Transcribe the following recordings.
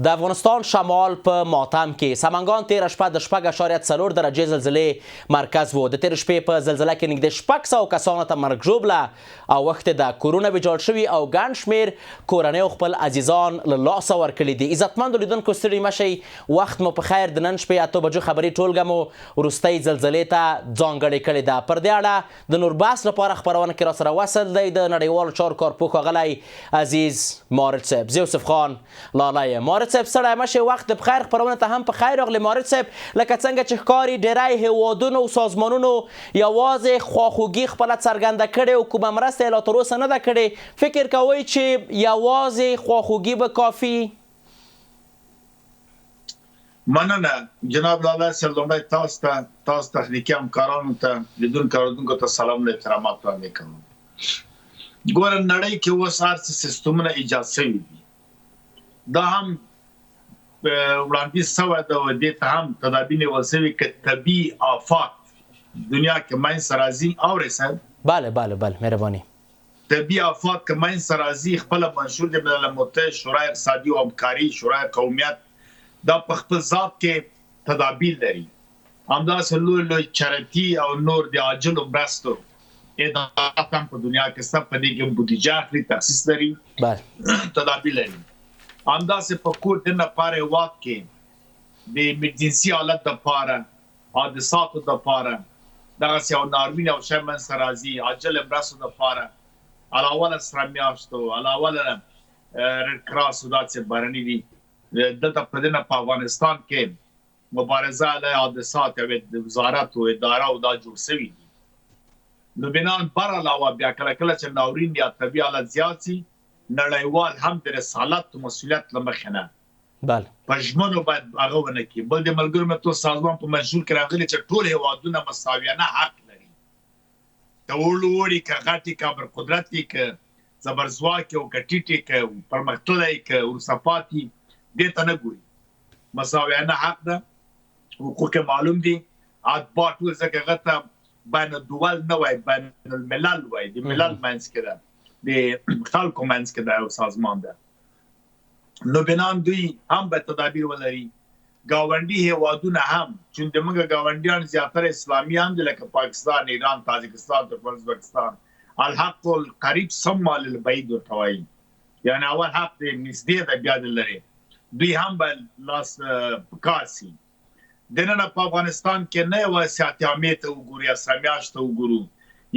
د افغانستان شمال په ماتم کې سمنګان تېره شپه د 4.4 درجې زلزلې مرکز و. د تېرې شپې په زلزله کې نږدې 600 کسانو ته مرګ ژوبله اوښتې ده. کورونه ویجاړ شوي او ګڼ شمېر کورنیو خپل عزیزان له لاسه ورکړي دي. عزتمندو لیدونکو ستړي مه شئ، وخت مو په خیر. د نن شپې 8 بجو خبري ټولګه مو وروستۍ زلزلې ته ځانګړې کړې ده. پر دې اړه د نورباس لپاره خپرونه کې راسره وصل دی د نړیوالو چارو کارپوه ښاغلی عزیز مارد صاحب. زه یوسف خان لالی. مارد صاحب ستړی مه شئ، وخت د بخیر. خپرونه ته هم په خیر راغلی مارد صاحب. لکه څنګه چې ښکاري ډېری هیوادونو او سازمانونو یوازې خواخوږي خپله څرګنده کړې او کومه مرسته یې لا تر اوسه نه ده کړې. فکر کوئ چې یوازې خواخوږي به کافي؟ مننه جناب لالی صاحب. لومړی تاسو تخنیکي همکارانو ته، لیدونکو اورېدونکو ته سلام او احترامات وړاندې کوم. ګوره نړۍ کې اوس هر څه سیستمونه ایجاد شوي دي. دا هم وړاندیز شوی ده او دې ته هم تدابیر نیول شوي که طبیعي آفات دنیا کې منځته راځي. اورئ صاحب؟ بله بله بله، مهرباني. طبیعي آفات که منځته راځي، خپله منشور د ملل متحد شورای اقتصادي او همکاري شورای قومیت دا په خپل ذات کې تدابیر لري. همداسې لوی لوی چریتي او نور د عاجلو مرستو ادارات هم په دنیا کې سب په دې کې بودیجه اخلي، تخصیص لري، تدابیر لري. همداسې په کور د لپاره هېواد کې د ایمرجنسي حالت دپاره، حادثاتو دپاره دغسې یو ناورین او شی منځته راځي، عاجلې مرستو دپاره علاوه له سره میاشتو، علاوه له رډ کراس او داسې بهرني دي. دلته په دې نه په افغانستان کې مبارزه علیه حادثات یو وزارت او اداره او دا جوړ شوي دي. نو بنان بر علاوه بیا کله کله چې ناورین یا طبیعي حالت زیات شي، نړیوال هم د رسالت او مسؤلیت له مخې نه په ژمنو باید هغه ونه کړي. بل د ملګرو ملتونو سازمان په منشور کې راغلي چې ټول هېوادونه مساویانه حق لري. که وړي که غټي که برقدرت که زبرځواکي او که ټیټې که پرمختللی که وروسته پاتې، دې ته نه ګوري. مساویانه حق ده، حقوق معلوم دي. اتباع ټول ځکه هغه ته بین الدول نه وایي، بین الملل وایي. د ملل منځ کې ده، د خلکو منځ کې ده، یو سازمان ده. نو بنان دوی هم باید تدابیر ولري. ګاونډي هېوادونه هم، چون د موږ ګاونډیان زیاتره اسلامي هم دي، لکه پاکستان، ایران، تاجکستان، ترکمنستان. الحق القریب ثم للبعید ورته وایي، یعنې اول حق د نږدې ده بیا د لرې. دوی هم باید لاس پکار سي. دننه په افغانستان کې نه یوازې سیاحت عامې ته وګورو یا سره میاشت ته وګورو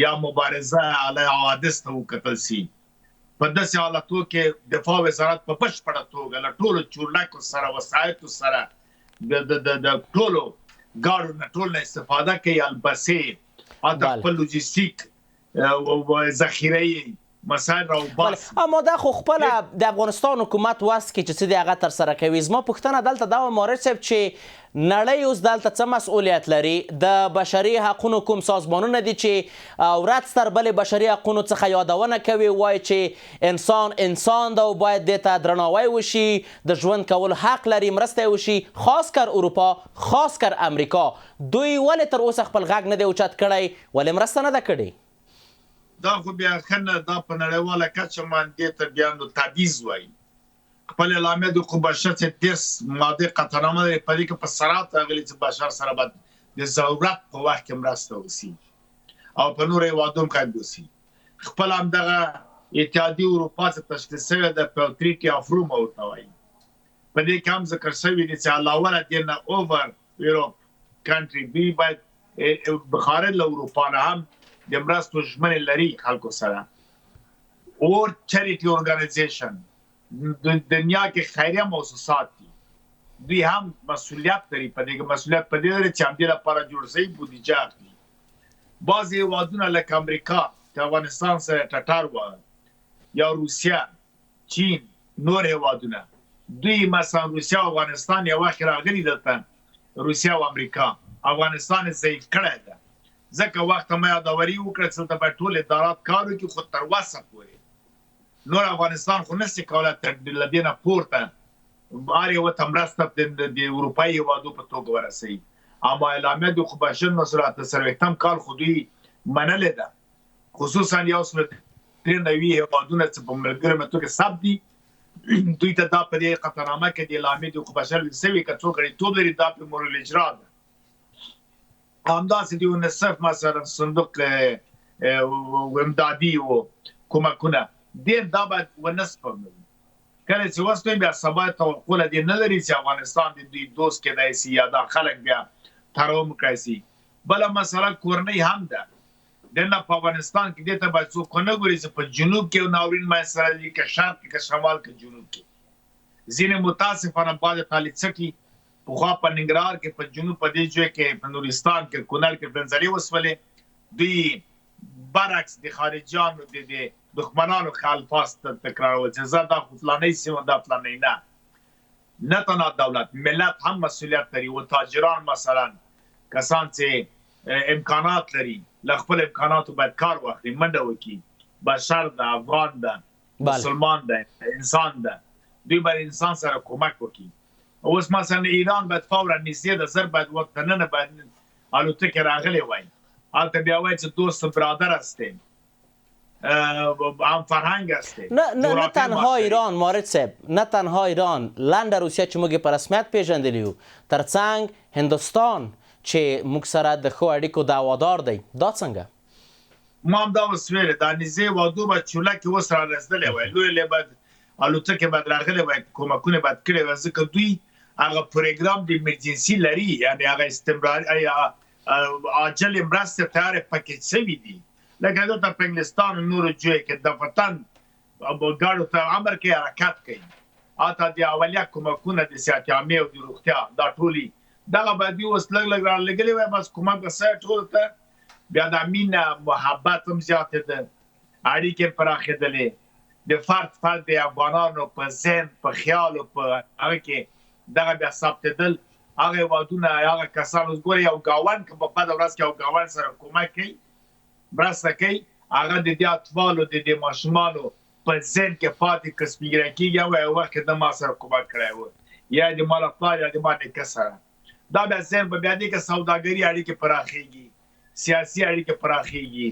یا مبارزه علیه حوادث ته وکتل سي. په داسې حالتو کې دفاع وزارت په بشپړه توګه له ټولو چورلکو سره، وسایطو سره، د ټولو ګاډو نه ټول نه استفاده کوي. البسې حتی خپل لوجستیک ذخیره یې مسایل راوباسي. اما دا خو خپله د افغانستان حکومت وس کې چې څه دی هغه ترسره کوي. زما پوښتنه دلته دا وه مارد صاحب چې نړۍ اوس دلته څه مسؤلیت لري؟ د بشري حقونو کوم سازمانونه دي چې ورځ تر بلې بشري حقونو څخه یادونه کوي، وایي چې انسان ده او باید دې ته درناوی وشي، د ژوند کولو حق لري، مرسته یې وشي. خاص کر اروپا، خاص کر امریکا، دوی ولې تر اوسه خپل غږ نه دی اوچت کړی؟ ولې مرسته نه ده کړې؟ دا خو بیا ښه نه، دا په نړیواله کچه باندې ته بیا نو تبعیض وایي. خپل اعلامیه د حقوق بشر چې 30 ماده قطعنامه لري، په دې کې په صراحت راغلي چې بشر سره باید د ضرورت په وخت کې مرسته وشي او په نورو هېوادونو هم قید وشي. خپل همدغه اتحادیه اروپا چې تشکیل شوې ده، په ټریټي اف روم ورته وایي، په دې کې هم ذکر شوي دي چې علاوه له دې نه اوور یوروپ کنټري دوی باید بخارج له اروپا نه هم د مرستو ژمنې لري خلکو سره. اور چریټي ارګنایزیشن دنیا کې خیریه موسسات دي، دوی هم مسؤلیت لري. په دې کې مسؤلیت په دې لري چې همدې لپاره جوړ شوي بودیجه اخلي. بعضې هېوادونه لکه امریکا چې افغانستان سره ټټر وه، یا روسیه، چین، نور هېوادونه، دوی مثلا روسیه او افغانستان یو وخت راغلي دلته، روسیه او امریکا افغانستان یې ضعیف کړی ده. ځکه وخت ما یادوري وکړه چې دلته باید ټول ادارات کار وکړي، خو تر وسه پورې نور افغانستان خو نشي کولی تر له دې نه پورته هر یوه ته مرسته د اروپایي هېوادو په توګه ورسوي. اما اعلامیه د حقوق بشر 1948 کال خو دوی منلې ده، خصوصا 193 هېوادونه چې په ملګرو ملتونو کې ثبت دي، دوی ته دا په دې قطعنامه کې د اعلامیې د حقوق بشر سوي که څوک غړیتوب لري دا په مورل اجرا ده. همداسې د یونیسف مثلا صندوق امدادي او کومکونه ډېر دا باید ونه سپموي. کله چې وسوي بیا سبا توقع لري نه لري چې افغانستان د دوی دوست کېدای شي یا دا خلک بیا تروم کوي شي. بل مسله کورنۍ هم ده. دنه په افغانستان کې د ته باید څوک نه ګوري چې په جنوب کې ناورین مسله دي که شرق کې که شمال کې جنوب کې. ځینې متاسفانه بعض طالب څکی په خوا په ننګرهار کې په جنوب په دې ځای کې په نورستان کې کونړ کې بنځلي وسولې دوی برعکس د خارجيانو د دښمنانو خلفاست تکرارول چې زه دا فلاني سیمه دا فلاني نه تنها دولت ملت هم مسؤلیت لري او تاجران مثلا کسان چې امکانات لري له خپل امکاناتو باید کار واخلي منډه وکړي. بشر د افغان د مسلمان د انسان د دوی باید انسان سره کومک وکړي. اوس مثلا ایران باید فورا نږدې د زر باید وخت نه باید الوتکې راغلي وای هلته بیا وایي چې دوست برادر هستیم هم فرهنگ هستیم. نه تنها ایران مارد صاحب نه تنها ایران لند روسیه چې موږ په رسمیت پیژندلی یو ترڅنګ هندوستان چې موږ سره د ښو اړیکو دعوادار دی دا څنګه؟ ما هم دا اوس ویل دا نږدې وادو به چولکې اوس را رسېدلی وای لویې باید الوتکې باید راغلی وای کومکونه باید کړی وای ځکه دوی هغه پروګرام د ایمرجنسي لري یعنې هغه استمراري عاجل مرستې تیارې پکې شوي دي لکه دلته په انګلستان نورو ځایو کې د وطن ګاډو ته امر کوي حرکت کوي حتی د اولیه کومکونه د صحت عامې او د روغتیا دا ټولي دغه باید اوس لږ رالګلي وای بس کومک به ټول ته بیا د مینه محبت هم زیاتېده اړیکې پراخېدلې د فرد د افغانانو په ذهن په خیال او په هغه کې دغه بیا ثبتېدل هغه هېوادونه هغه کسان اوس ګوري یو ګاونډ که په بده ورځ کې یو ګاونډ سره کومک کوي مرسته کوي هغه د دې اطفالو د دې ماشومانو په ذهن کې پاتې که سپېږیری کېږي او یو وخت کې د ما سره کومک کړی و یا د ما له پلار یا د ما نیکه سره دا بیا ذهن به بیا دی که سوداګري اړیکې پراخېږي سیاسي اړیکې پراخېږي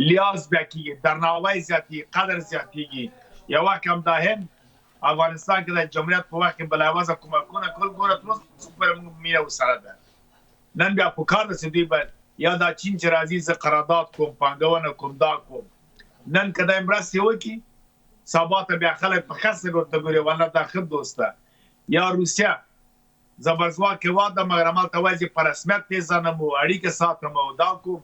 لیاز بیا کېږي درناوی زیاتېږي قدر زیاتېږي یو وخت هم دا هم افغانستان کې د جمهوریت په وخت کې بلاوازه کومکونه کول ګوره تر اوسه پر موږ مینه ورسره ده. نن بیا پکار ده چې دوی باید یا دا چین چې راځي زه قرارداد کوم پانګونه کوم دا کوم نن که دا مرستې وکړي سبا ته بیا خلک په ښه سترګو ورته ګوري والله دا ښه دوست ده. یا روسیه زبرځواک هېواد ده مګر همالته وایي چې په رسمیت پېژنم او اړیکې ساتم او دا کوم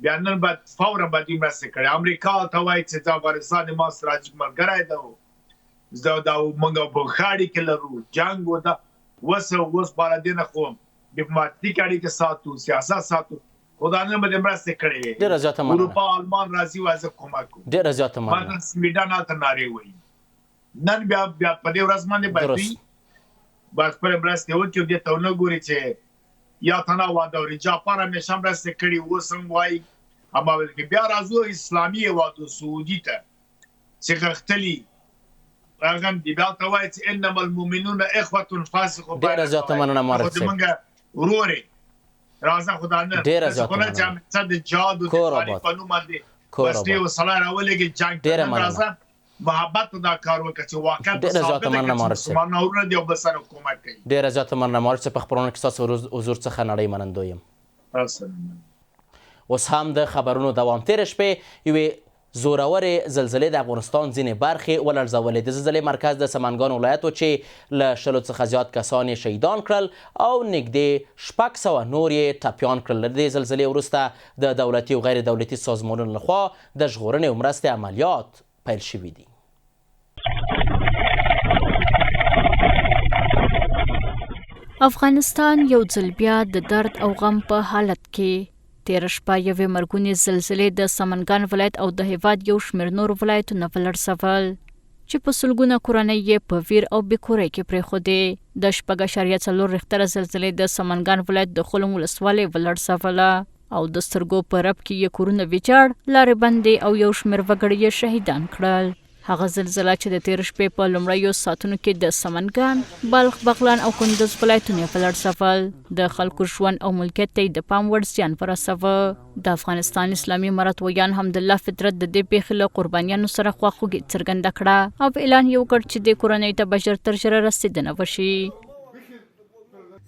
بیا نن باید فورا باید دوی مرستې کړي. امریکا ته وایي چې دا افغانستان ما ستراتیژیک ملګری ده دا موږ په ښه اړیکې لرو جنګ و ده اوس بالا دې نه خو ډیپلوماتیک اړیکې ساتو سیاست ساتو خدا نه به مرسته کړې ډېره زیاته مننه. اروپا آلمان راځي وازه کومک کوي ډېره زیاته مننه. مثلا سویډن هلته نارې وایي نن بیا په دې ورځ باندې باید خپلې مرستې وکړي او دې ته ونه ګوري چې یا تنها واده وري جاپان همیشه مرسته کړي اوس هم وایي اما بیا راځو اسلامي هېوادو سعودي ته چې غښتلي هغه هم دي بیا ته وایي چې انما المؤمنون اخوة فاسقون ډېره زیاته مننه مارد صاحب. موږ ورورې راځه خدا نه ډېره زیاته مننه. چې د جهاد او د تعالی په نوم باندې وسلې او سلاح راولېږي جنګ ډېره مننه. محبت دا کار وکړه چې واقعا ډېره زیاته مننه مارد صاحب. مسلمانان اورونه دی او بل سره کومک کوي. ډېره زیاته مننه مارد صاحب. په خپرونه کې ستاسو حضور څخه نړۍ منندوی یم. اوس هم د خبرونو دوام تېره شپې یوې زورورې زلزلې د افغانستان ځینې برخې ولړزولې. د زلزلې مرکز د سمنګان ولایت و چې له 100 څخه زیات کسان یې شهیدان کړل او نږدې 600 نور یې ټپیان کړل. د دې زلزلې وروسته د دولتي او غیر دولتي سازمانونو لخوا د ژغورنې او مرستې عملیات پیل شوي دي. افغانستان یو ځل بیا د درد او غم په حالت کې. تېره شپه یوې مرګونې زلزلې د سمنګان ولایت او د هېواد یو شمېر نورو ولایتونه ولړزول چې په سلګونه کورنۍ یې په ویر او بېکورۍ کې پرېښودې. د 4.4 ریختره زلزلې د سمنګان ولایت د خلم ولسوالۍ ولړزوله او د سترګو په رپ کې یې کورونه ویجاړ، لارې بندې او یو شمېر وګړي یې شهیدان کړل. هغه زلزله چې د تیر شپې په لومړیو ساعتونو کې د سمنګان، بلخ، بغلان او کندز ولایتونو فلړسول د خلکو ژوند او ملکیت ته د پام وړ زیان ورسوه. د افغانستان اسلامي امارت ویان حمدالله فطرت د دې پیښې له قربانیانو سره خواخوږي څرګنده کړه او اعلان یې وکړ چې د کورنۍ ته به ژر تر ژره رسېدنه وشي.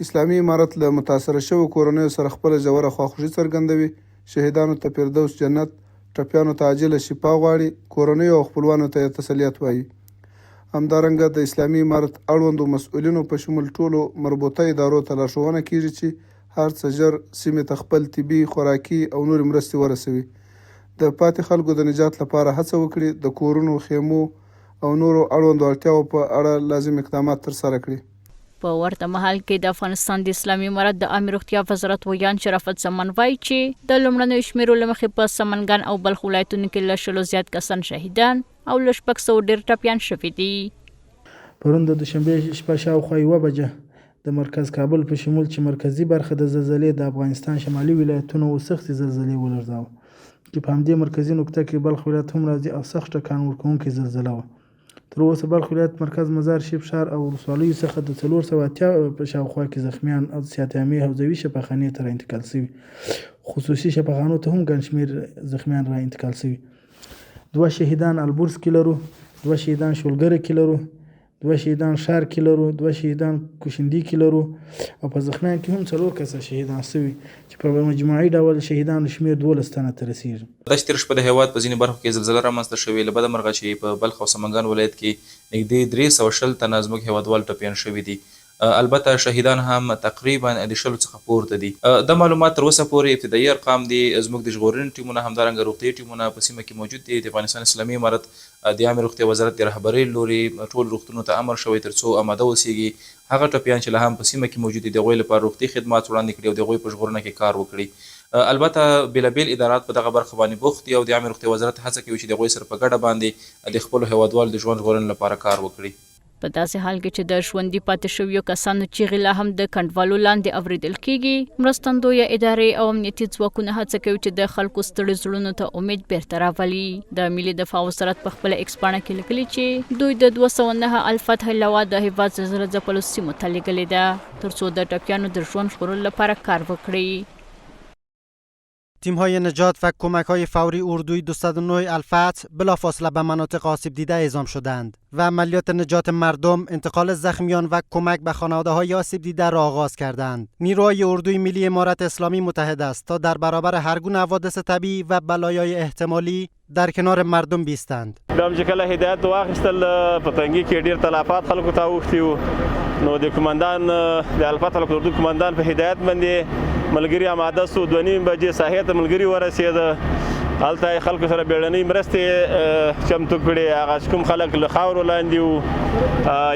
اسلامي امارت له متاثره شوو کورنیو سره خپله ژوره خواخوږي څرګندوي. شهیدانو ته فردوس جنت، ټپیانو ته عاجله شفا غواړي. کورنیو او خپلوانو ته یې تسلیت وایي. همدارنګه د اسلامي امارت اړوندو مسؤلینو په شمول ټولو مربوطه ادارو ته لارښوونه کیږي چې هر څه ژر سیمې ته خپل طبي، خوراکي او نورې مرستې ورسوي. د پاتې خلکو د نجات لپاره هڅه وکړي د کورونو، خیمو او نورو اړوندو اړتیاو په اړه لازم اقدامات ترسره کړي. په ورته مهال کې د افغانستان د اسلامي امارت د عامه روغتیا وزارت ویان شرافت زمان وایي چې د لومړنیو شمیرو له مخې په سمنګان او بلخ ولایتونو کې له 100 زیات کسان شهیدان او له 600 ډېر ټپیان شوي دي. پرون د دوشنبې شپه شاوخوا 1 بجه د مرکز کابل په شمول چې مرکزی برخه د زلزلې د افغانستان شمالي ولایتونو سختې زلزلې ولړزاوه چې په همدې مرکزي نقطه کې بلخ ولایت هم راځي او سخت ټکان ورکوونکې زلزله وه. تر اوسه بلخ ولایت مرکز مزار شریف ښار او ولسوالیو څخه د 480 په شاوخوا کې زخمیان او سیاتامي حوزوي شفاخانې ته را انتقال شوي. خصوصي شفاخانو ته هم ګڼ شمېر زخمیان را انتقال شوي. 2 شهیدان البرز کې لرو، 2 شهیدان شولګره کې لرو، 2 شهیدان ښار کې لرو، 2 شهیدان کوشندي کې لرو او په زخمیان کې هم 4 کسه شهیدان شوي چې په مجموعي ډول شهیدانو شمېر 12 تنه ته رسیږي. داسې تېره شپه د هېواد په ځینې برخو کې زلزله رامنځته شوې. له بده مرغه چې په بلخ او سمنګان ولایت کې نږدې 320 تنه زموږ هېوادوال ټپیان شوي دي. البته شهیدان هم تقریبا د 100 څخه پورته دي. د معلومات تر اوسه پورې ابتدایي ارقام دي. زموږ د ژغورنې ټیمونه همدارنګه روغتیایي ټیمونه په سیمه کې موجود دي. د افغانستان اسلامي امارت د عامه روغتیا وزارت د رهبرۍ لوري ټول روغتونونو ته امر شوی تر څو اماده اوسیږي هغه ټپیان چې لا هم په سیمه کې موجود دي د هغوی لپاره روغتي خدمات وړاندې کړي او د هغوی په ژغورنه کې کار وکړي. البته بېلابېل ادارات په دغه برخه باندې بوخت دي او د عامه روغتیا وزارت هڅه کوي چې د هغوی سره په ګډه باندې د خپلو هېوادوالو د ژوند ژغورنې لپاره کار وکړي. په داسې حال کې چې د ژوندي پاتې شویو کسانو چیغې لا هم د کنډوالو لاندې اورېدل کېږي، مرستندویه ادارې او امنیتي ځواکونه هڅه کوي چې د خلکو ستړي زړونو ته امید بیرته راولي. د ملي دفاع وزارت په خپله ایکس پاڼه کې لیکلي چې دوی د 209 الفتح لوا د هېواد زلزله ځپلو سیمو ته لیږلې ده تر څو د ټپیانو د ژوند ژغورلو لپاره کار وکړي. تیم‌های نجات و کمک‌های فوری اردوی 209 الفتح بلافاصله به مناطق آسیب دیده اعزام شدند و عملیات نجات مردم، انتقال زخمیان و کمک به خانواده‌های آسیب دیده را آغاز کردند. نیروهای اردوی ملی امارت اسلامی متحد است تا در برابر هر گونه حوادث طبیعی و بلایای احتمالی در کنار مردم بیستند. دام چې کله هدایت واخیستل په تنګي کې ډیر تلافات خلکو ته اوښتي نو د کمانډان د الفتح اردو کمانډان په هدایت باندې ملګری آماده سو 2:30 بجې ساحې ته ملګری ورسېده. هلته خلکو سره بیړنۍ مرستې چمتو کړې. هغه کوم خلک له خاورو لاندې وو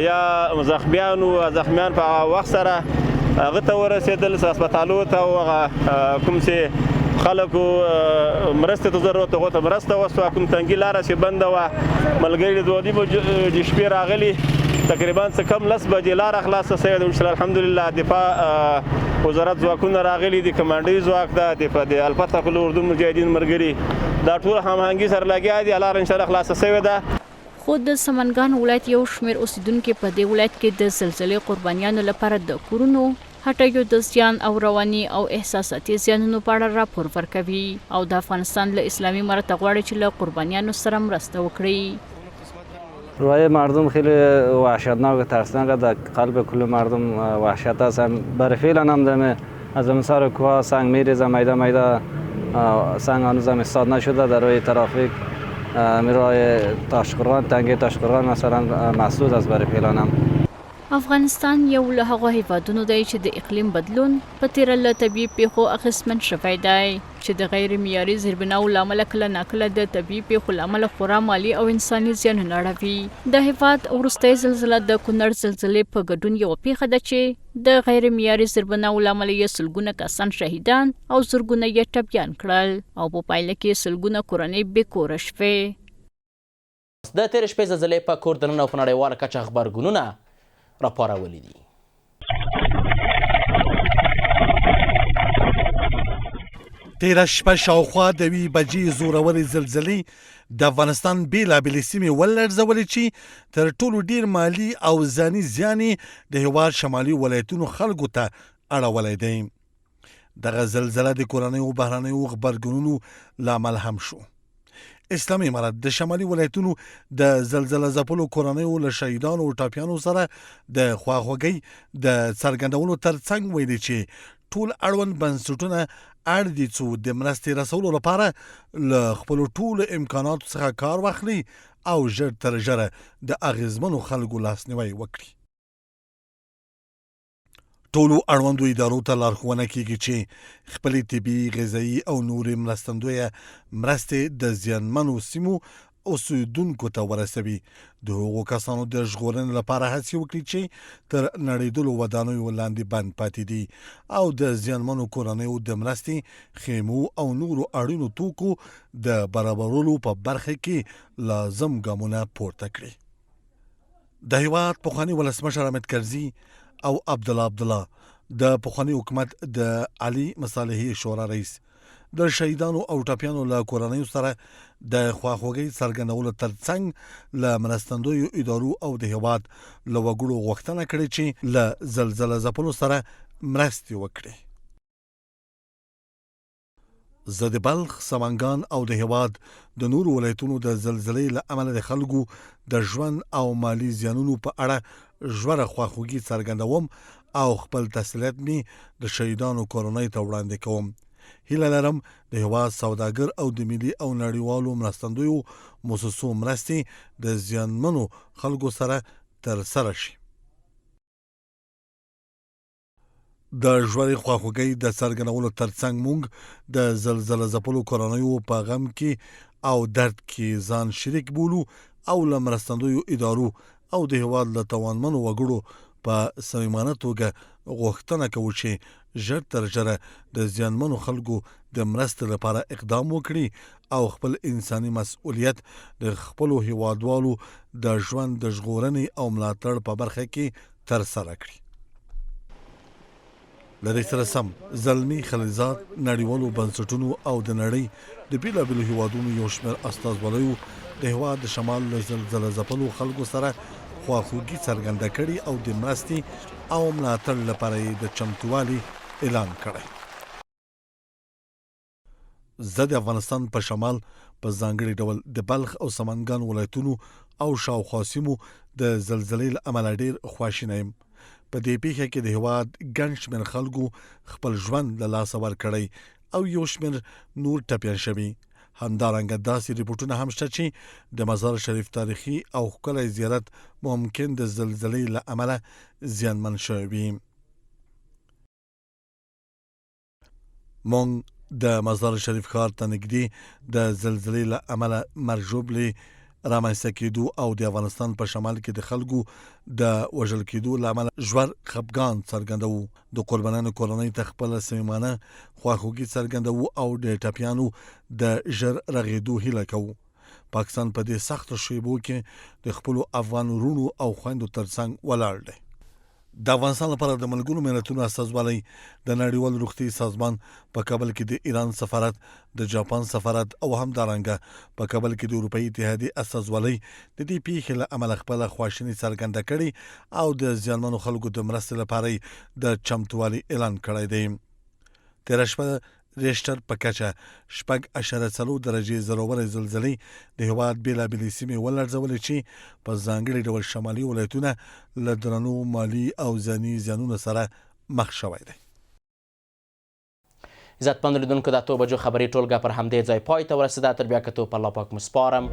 یا زخمیان په وخت سره هغه ته ورسېدل هسپتالو ته او هغه کوم چې خلکو مرستې ته ضرورت هغو ته مرسته وسوه. کوم تنګي لاره چې بنده وه ملګري د 2:30 د شپې راغلي تقریبا څه کم 10 بجې لاره خلاصه شوې ده. انشاءالله الحمدلله دفاع وزارت ځواکونه راغلي دي، کمانډوي ځواک ده د الفتح اردو مجاهدین ملګري دا ټول هماهنګي سره لګیا دي. لاره انشاءالله خلاصه شوې ده. خو د سمنګان ولایت یو شمېر اوسیدونکي په دې ولایت کې د زلزلې قربانیانو لپاره د کورونو، هټیو د زیان او رواني او احساساتي زیانونو په اړه راپور ورکوي او د افغانستان له اسلامي امارت غواړي چې له قربانیانو سره مرسته وکړي. روای مردم خیلی وحشتناک و ترسناک، در قلب کل مردم وحشت است. برای فعلا هم از سر کوه سنگ میریزه، میده میده سنگ هنوز هم استاد نشده. در روی ترافیک میرای تاشقرغان، تنگه تاشقرغان مثلا مسدود است برای فعلا هم. افغانستان یو له هغو هیوادونو دی چې د اقلیم بدلون په تیره له طبیعي پیښو اغېزمن شوی دی چې د غیر معیاري زیربناو له امله کله ناکله د طبیعي پیښو له امله خورا مالي او انساني زیانونه اړوي. د هېواد وروستۍ زلزله د کونړ زلزلې په ګډون یوه پیښه ده چې د غیر معیاري زیربناو له امله یې سلګونه کسان شهیدان او زرګونه یې ټپیان کړل او په پایله کې سلګونه کورنۍ بېکوره شوې. د تېرې شپې زلزلې په کور دننه او په نړیواله کچه غبرګونونه راپارولي دي. تیره شپه شاوخوا د 1 بجې زورورې زلزلې د افغانستان بېلابېلې سیمې ولړزولې چې تر ټولو ډیر مالي او ځاني زیان یې د هېواد شمالي ولایتونو خلکو ته اړولی دی. دغه زلزله د کورنیو بهرنیو غبرګونونو لامل هم شو. اسلامي امارت د شمالي ولایتونو د زلزله ځپلو کورنیو له شهیدانو او ټاپیانو سره د خواخوږۍ د څرګندولو ترڅنګ ویلي چې ټول اړوند بنسټونه اړ دي څو د مرستې رسولو لپاره له خپلو ټولو امکاناتو څخه کار واخلي او ژر تر ژره د اغیزمنو خلکو لاسنیوی وکړي. ټولو اړوندو ادارو ته لارښوونه کیږي چې خپلې طبي، غذایي او نورې مرستندویه مرستې د زیانمنو سیمو اوسیدونکو ته ورسوي. د هغو کسانو د ژغورنې لپاره هڅې وکړي چې تر نړېدلو ودانیو لاندې بند پاتې دي او د زیانمنو کورنیو د مرستې، خیمو او نورو اړینو توکو د برابرولو په برخه کې لازم ګامونه پورته کړي. د هېواد پخواني ولسمشر حامد کرزي او عبدالله د پخواني حکومت د عالي مصالحې شورا رئیس د شهیدانو او ټپیانو له کورنیو سره د خواخوږۍ څرګندولو ترڅنګ له مرستندویو ادارو او د هېواد له وګړو غوښتنه کړې چې له زلزله ځپلو سره مرستې وکړي. زه د بلخ، سمنګان او د هېواد د نورو ولایتونو د زلزلې له امله د خلکو د ژوند او مالي زیانونو په اړه ژوره خواخوږي څرګندوم او خپل تسلیت مې د شهیدانو کورنۍ ته وړاندې کوم. هیله لرم د هېواد سوداګر او د ملي او نړیوالو مرستندویو موسسو مرستې د زیانمنو خلکو سره ترسره شي. د ژورې خواخوږۍ د څرګندولو ترڅنګ موږ د زلزله ځپلو کورنیو په غم کې او درد کې ځان شریک بولو او له مرستندویو ادارو او د هېواد له توانمنو وګړو په صمیمانه توګه غوښتنه کوو چې ژر تر ژره د زیانمنو خلکو د مرستې لپاره اقدام وکړي او خپل انساني مسؤلیت د خپلو هېوادوالو د ژوند د ژغورنې او ملاتړ په برخه کې ترسره کړي. له دې سره سم زلمي خلیلزاد نړیوالو بنسټونو او د نړۍ د بېلابېلو هېوادونو یو شمېر استازولیو د هېواد د شمال له زلزله ځپلو خلکو سره خواخوږي څرګنده کړي او د مرستې او ملاتړ لپاره یې د چمتووالي اعلان کړی. زه د افغانستان په شمال په ځانګړي ډول د بلخ او سمنګان ولایتونو او شاوخوا سیمو د زلزلې له امله ډېر خواشینی یم. په دې پیښه کې د هېواد ګڼ شمېر خلکو خپل ژوند له لاسه ورکړی او یو شمېر نور ټپیان شوي. همدارنګه داسې ریپورټونه هم شته چې د مزار شریف تاریخي او ښکلی زیارت ممکن د زلزلې له امله زیانمن شوی وي. موږ د مزار شریف ښار ته نږدې د زلزلې له امله مرژوبلې رامنځته کېدو او د افغانستان په شمال کې د خلکو د وژل کېدو له امله ژور خفګان څرګندوو. د قربانیانو کورنۍ ته خپله صمیمانه خواخوږي څرګندوو او د ټپیانو د ژر رغېدو هیله کوو. پاکستان په دې سختو شیبو کې د خپلو افغان وروڼو او خویندو ترڅنګ ولاړ دی. د افغانستان لپاره د ملګرو ملتونو استازوالی، د نړیوال روغتي سازمان په کابل کې د ایران سفارت، د جاپان سفارت او همدارنګه په کابل کې د اروپایي اتحادیې استازوالی د دې پیښې له امله خپله خواشیني څرګنده کړې او د زیانمنو خلکو د مرستې لپاره د چمتووالي اعلان کړی دی. تېره شپه ریشټر په کچه 6.4 درجې ضروري زلزلې د هېواد بېلابېلې سیمې ولړزولې چې په ځانګړي ډول شمالي ولایتونه له درنو مالي او ځاني زیانونو سره مخ شوی دی. عزتمنو لیدونکو د 8 بجو خبري ټولګه پر همدې ځای پای ته ورسېده. تر بیا کتو په الله پاک مو سپارم.